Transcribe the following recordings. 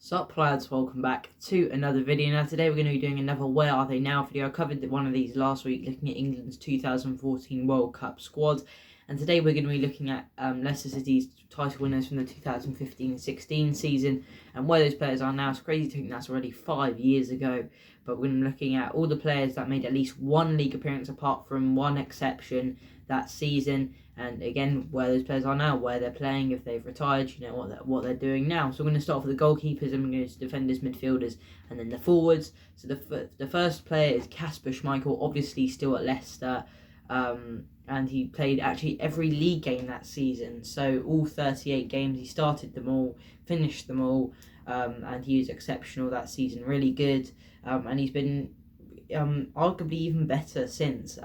Sup lads, welcome back to another video. Now today we're going to be doing another Where Are They Now video. I covered one of these last week looking at England's 2014 World Cup squad, and today we're going to be looking at Leicester City's title winners from the 2015-16 season and where those players are now. It's crazy to think that's already 5 years ago, but we're going to be looking at all the players that made at least one league appearance apart from one exception that season, and again where those players are now, where they're playing, if they've retired, what they're doing now. So we're going to start off with the goalkeepers, and we're going to defenders, midfielders, and then the forwards. So the first player is Kasper Schmeichel, obviously still at Leicester, and he played actually every league game that season. So all 38 games, he started them all, finished them all, and he was exceptional that season, really good, and he's been arguably even better since.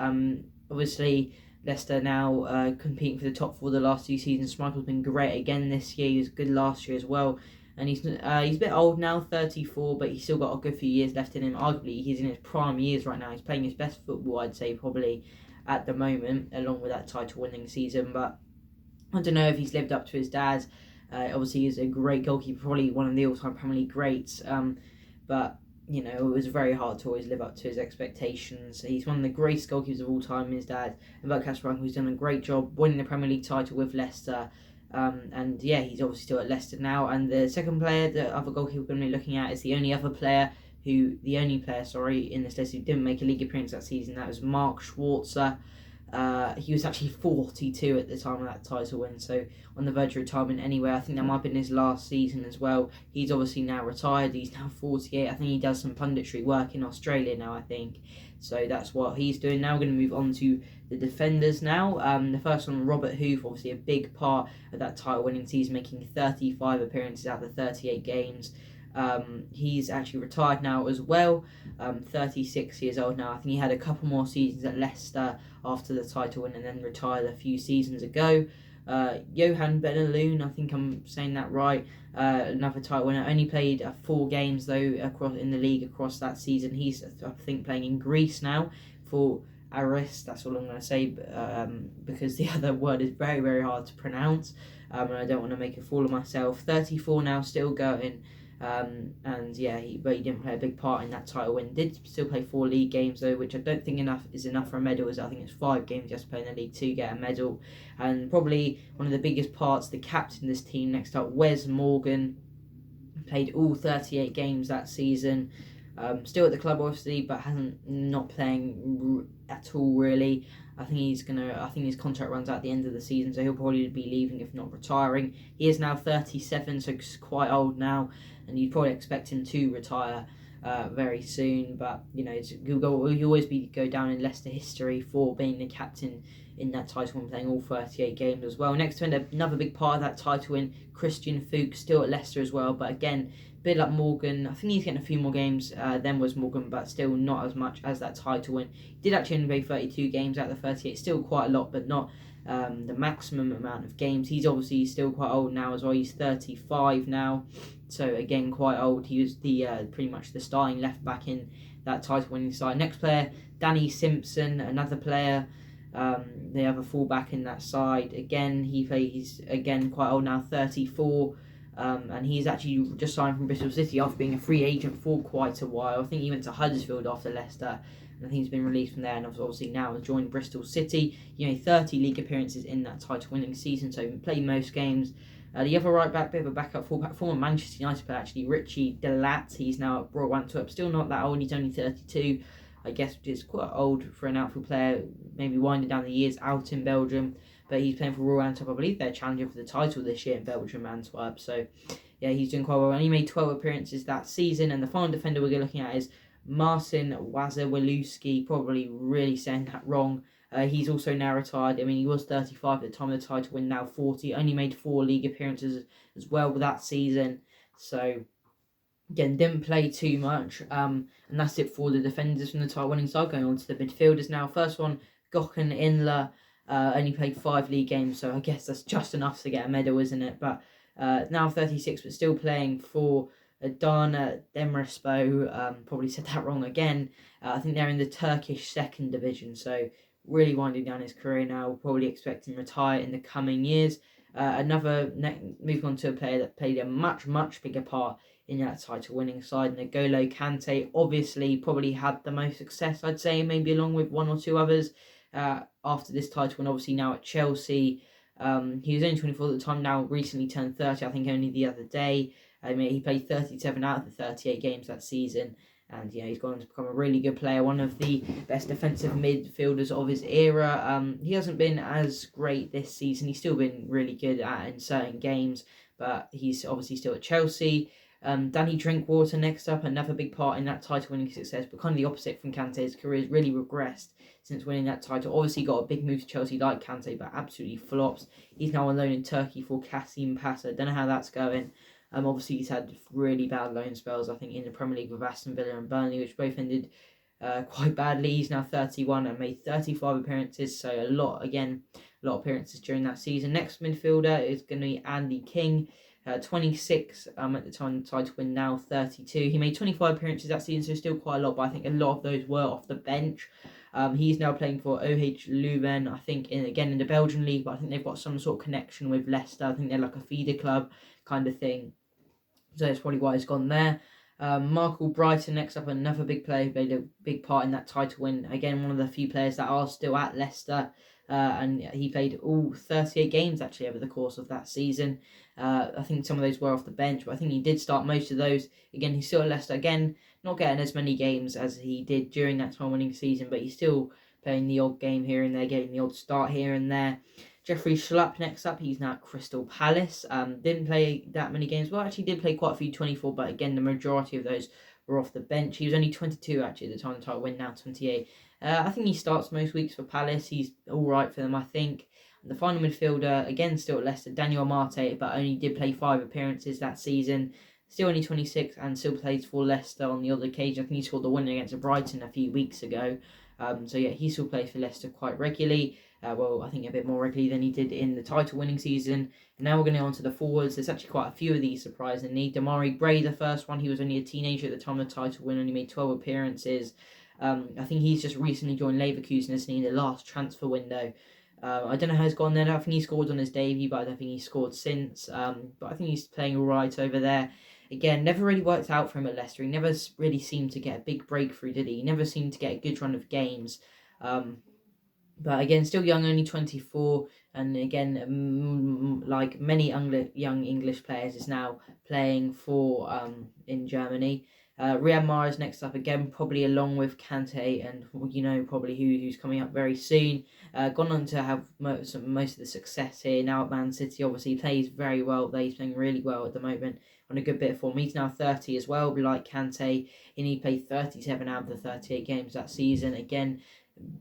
Obviously Leicester now competing for the top four the last 2 seasons. Schmeichel's been great again this year. He was good last year as well. And he's a bit old now, 34, but he's still got a good few years left in him. Arguably, he's in his prime years right now. He's playing his best football, I'd say, probably at the moment, along with that title-winning season. But I don't know if he's lived up to his dad. Obviously, he's a great goalkeeper, probably one of the all-time Premier League greats. But you know, it was very hard to always live up to his expectations. He's one of the greatest goalkeepers of all time, his dad. And about Kasper Schmeichel, who's done a great job winning the Premier League title with Leicester. And yeah, he's obviously still at Leicester now. And the second player, the other goalkeeper we're going to be looking at, is the only player in this list who didn't make a league appearance that season. That was Mark Schwarzer. He was actually 42 at the time of that title win, so on the verge of retirement anyway. I think that might have been his last season as well. He's obviously now retired. He's now 48. I think he does some punditry work in Australia now, I think. So that's what he's doing now. We're going to move on to the defenders now. The first one, Robert Huth, obviously a big part of that title-winning season, making 35 appearances out of the 38 games. He's actually retired now as well, 36 years old now. I think he had a couple more seasons at Leicester after the title win and then retired a few seasons ago. Johan Benaloon, I think I'm saying that right, another title winner, only played 4 games though across in the league across that season. He's, I think, playing in Greece now for Aris. That's all I'm going to say, because the other word is very, very hard to pronounce, and I don't want to make a fool of myself. 34 now, still going. And yeah, but he didn't play a big part in that title win. Did still play 4 league games though, which I don't think is enough for a medal. As I think it's 5 games just playing the league to get a medal. And probably one of the biggest parts, the captain of this team. Next up, Wes Morgan, played all 38 games that season. Still at the club obviously, but not playing at all really. I think his contract runs out at the end of the season, so he'll probably be leaving, if not retiring. He is now 37, so he's quite old now, and you'd probably expect him to retire very soon. But you know, he'll always go down in Leicester history for being the captain in that title and playing all 38 games as well. Next to another big part of that title win, Christian Fuchs, still at Leicester as well, but again, a bit like Morgan. I think he's getting a few more games than was Morgan, but still not as much as that title win. He did actually only play 32 games out of the 38, still quite a lot, but not the maximum amount of games. He's obviously still quite old now as well. He's 35 now, so again quite old. He was the pretty much the starting left back in that title winning side. Next player, Danny Simpson, another player, the other fullback in that side. Again, he's again quite old now, 34. And he's actually just signed from Bristol City after being a free agent for quite a while. I think he went to Huddersfield after Leicester, and I think he's been released from there, and obviously now has joined Bristol City. 30 league appearances in that title-winning season, so he played most games. The other right back, bit of a backup fullback, former Manchester United player actually, Richie Delat. He's now at Royal Antwerp, still not that old. He's only 32. I guess which is quite old for an outfield player, maybe winding down the years out in Belgium. But he's playing for Royal Antwerp. I believe they're challenging for the title this year in Belgium, Antwerp. So, yeah, he's doing quite well. And he made 12 appearances that season. And the final defender we're looking at is Marcin Wazerwilewski. Probably really saying that wrong. He's also now retired. I mean, he was 35 at the time of the title win, now 40. Only made 4 league appearances as well with that season. So, again, didn't play too much. And that's it for the defenders from the title winning side. Going on to the midfielders now. First one, Gökhan Inler. Only played 5 league games, so I guess that's just enough to get a medal, isn't it? But now 36, but still playing for Adana Demirspor. Probably said that wrong again. I think they're in the Turkish second division, so really winding down his career now. Probably expecting to retire in the coming years. Moving on to a player that played a much bigger part in that title-winning side, N'Golo Kante, obviously probably had the most success, I'd say, maybe along with one or two others after this title, and obviously now at Chelsea. He was only 24 at the time, now recently turned 30, I think only the other day. I mean, he played 37 out of the 38 games that season, and he's gone on to become a really good player, one of the best defensive midfielders of his era. He hasn't been as great this season. He's still been really good in certain games, but he's obviously still at Chelsea. Danny Drinkwater next up, another big part in that title-winning success, but kind of the opposite from Kante. His career has really regressed since winning that title. Obviously got a big move to Chelsea like Kante, but absolutely flops. He's now on loan in Turkey for Kasim Pasha. Don't know how that's going. Obviously he's had really bad loan spells, I think, in the Premier League with Aston Villa and Burnley, which both ended quite badly. He's now 31 and made 35 appearances, so a lot of appearances during that season. Next midfielder is going to be Andy King. 26 at the time of the title win, now 32. He made 25 appearances that season, so still quite a lot, but I think a lot of those were off the bench. He's now playing for OH Leuven, I think, in the Belgian league, but I think they've got some sort of connection with Leicester. I think they're like a feeder club kind of thing, so that's probably why he's gone there. Michael Brighton next up, another big player who played a big part in that title win. Again, one of the few players that are still at Leicester, and he played all 38 games actually over the course of that season. I think some of those were off the bench, but I think he did start most of those. Again, he's still at Leicester. Again, not getting as many games as he did during that time-winning season, but he's still playing the odd game here and there, getting the odd start here and there. Jeffrey Schlupp next up, he's now at Crystal Palace. Didn't play that many games. Well, actually did play quite a few, 24, but again, the majority of those were off the bench. He was only 22 actually at the time of the title win, now 28. I think he starts most weeks for Palace. He's all right for them, I think. The final midfielder, again, still at Leicester, Daniel Amate, but only did play 5 appearances that season. Still only 26 and still plays for Leicester on the other occasion. I think he scored the winner against Brighton a few weeks ago. So yeah, he still plays for Leicester quite regularly. I think a bit more regularly than he did in the title-winning season. And now we're going to go on to the forwards. There's actually quite a few of these, surprisingly. Demarai Gray, the first one, he was only a teenager at the time of the title win, only made 12 appearances. I think he's just recently joined Leverkusen, isn't he, in the last transfer window. I don't know how he's gone there. I think he scored on his debut, but I don't think he's scored since. But I think he's playing all right over there. Again, never really worked out for him at Leicester. He never really seemed to get a big breakthrough, did he? He never seemed to get a good run of games. But again, still young, only 24. And again, like many young English players, is now playing for in Germany. Riyad Mahrez next up again, probably along with Kante and probably who's coming up very soon. Gone on to have most of the success here now at Man City. Obviously, plays very well. He's playing really well at the moment, on a good bit of form. He's now 30 as well, like Kante, and he played 37 out of the 38 games that season. Again,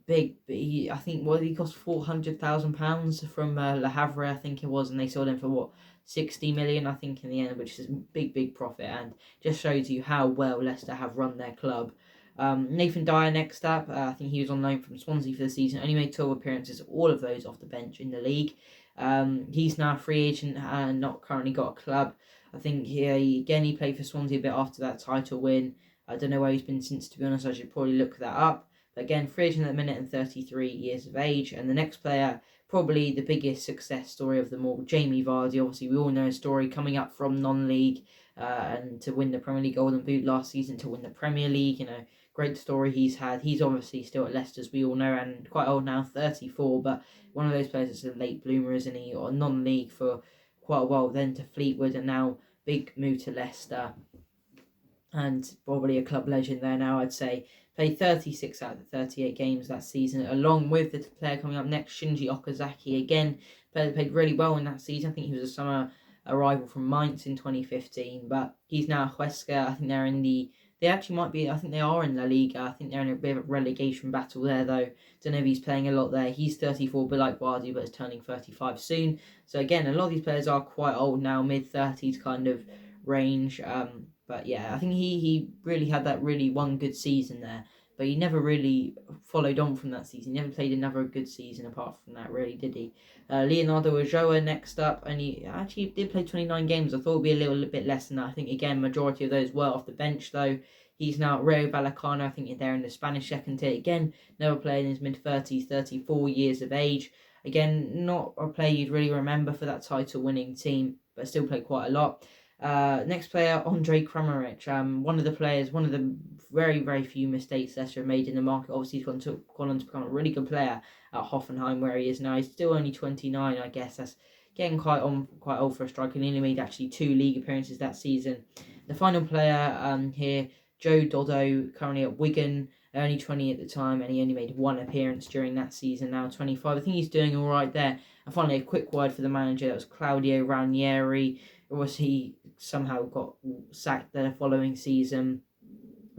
big. I think he cost £400,000 from Le Havre, I think it was, and they sold him for 60 million, I think, in the end, which is a big profit, and just shows you how well Leicester have run their club. Nathan Dyer next up. I think he was on loan from Swansea for the season. Only made 12 appearances, all of those off the bench in the league. He's now a free agent and not currently got a club. I think he played for Swansea a bit after that title win. I don't know where he's been since, to be honest. I should probably look that up. But again, free agent at the minute and 33 years of age. And the next player, probably the biggest success story of them all, Jamie Vardy. Obviously, we all know his story, coming up from non-league and to win the Premier League Golden Boot last season, to win the Premier League. Great story he's had. He's obviously still at Leicester, as we all know, and quite old now, 34. But one of those players that's a late bloomer, isn't he? Or non-league for quite a while, then to Fleetwood, and now big move to Leicester. And probably a club legend there now, I'd say. Played 36 out of the 38 games that season, along with the player coming up next, Shinji Okazaki. Again, player that played really well in that season. I think he was a summer arrival from Mainz in 2015, but he's now at Huesca. I think they're in the... They actually might be... I think they are in La Liga. I think they're in a bit of a relegation battle there, though. Don't know if he's playing a lot there. He's 34, but like Vardy, but is turning 35 soon. So again, a lot of these players are quite old now, mid-30s kind of range. But yeah, I think he really had that really one good season there. But he never really followed on from that season. He never played another good season apart from that, really, did he? Leonardo Ulloa next up, and he actually did play 29 games. I thought it would be a little bit less than that. I think, again, majority of those were off the bench, though. He's now at Rayo Vallecano. I think they're in the Spanish second tier. Again, never played in his mid-30s, 34 years of age. Again, not a player you'd really remember for that title-winning team, but still played quite a lot. Next player, Andre Kramaric. One of the very, very few mistakes Leicester have made in the market. Obviously, he's gone on to become a really good player at Hoffenheim, where he is now. He's still only 29, I guess. That's getting quite old for a striker. He only made actually 2 league appearances that season. The final player here, Joe Dodo, currently at Wigan, only 20 at the time, and he only made 1 appearance during that season, now 25. I think he's doing all right there. And finally, a quick word for the manager. That was Claudio Ranieri. He somehow got sacked the following season.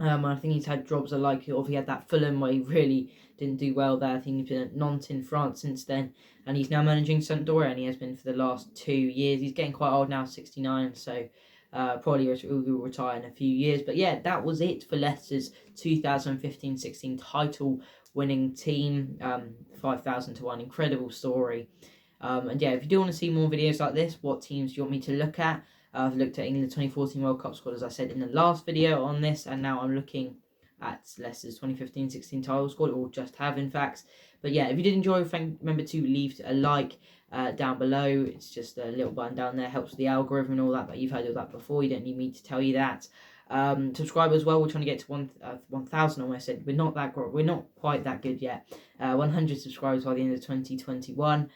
I think he's had jobs alike. He had that Fulham where he really didn't do well there. I think he's been at Nantes in France since then, and he's now managing Sampdoria, and he has been for the last 2 years. He's getting quite old now, 69, so probably will retire in a few years. But yeah, that was it for Leicester's 2015-16 title-winning team. 5,000 to 1, incredible story. And yeah, if you do want to see more videos like this, what teams do you want me to look at? I've looked at England's 2014 World Cup squad, as I said in the last video on this, and now I'm looking at Leicester's 2015-16 title squad, or just have, in fact. But yeah, if you did enjoy, remember to leave a like down below. It's just a little button down there, helps with the algorithm and all that, but you've heard all that before, you don't need me to tell you that. Subscribe as well. We're trying to get to 1,000 almost. Said we're not quite that good yet. 100 subscribers by the end of 2021.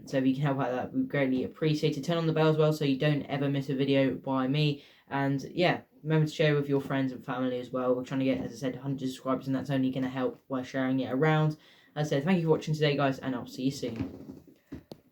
So if you can help out, that we'd greatly appreciate it. Turn on the bell as well so you don't ever miss a video by me. And yeah, remember to share with your friends and family as well. We're trying to get, as I said, 100 subscribers, and that's only going to help by sharing it around. As I said, thank you for watching today, guys, and I'll see you soon.